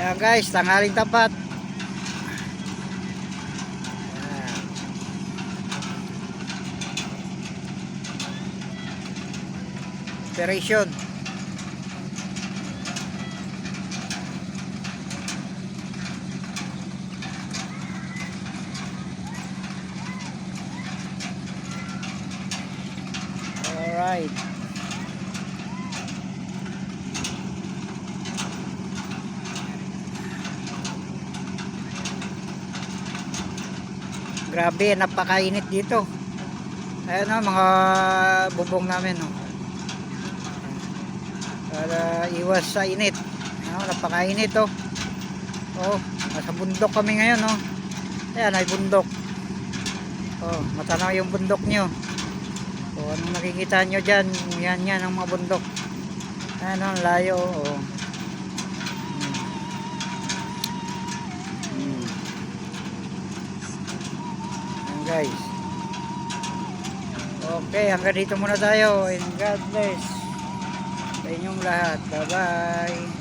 Ayan guys, tanghaling tapat. Ayan. Operation. Alright. Grabe, napakainit dito. Ayan o, mga bubong namin o. Para iwas sa init. Ayan, napakainit o. Oh, nasa bundok kami ngayon o. Ayan ay bundok. Oh, matanaw yung bundok nyo. O, anong nakikita nyo dyan? Yan ang mga bundok. Ayan o, layo o. Guys, okay, hanggang dito muna tayo, and God bless sa inyong lahat. Bye bye.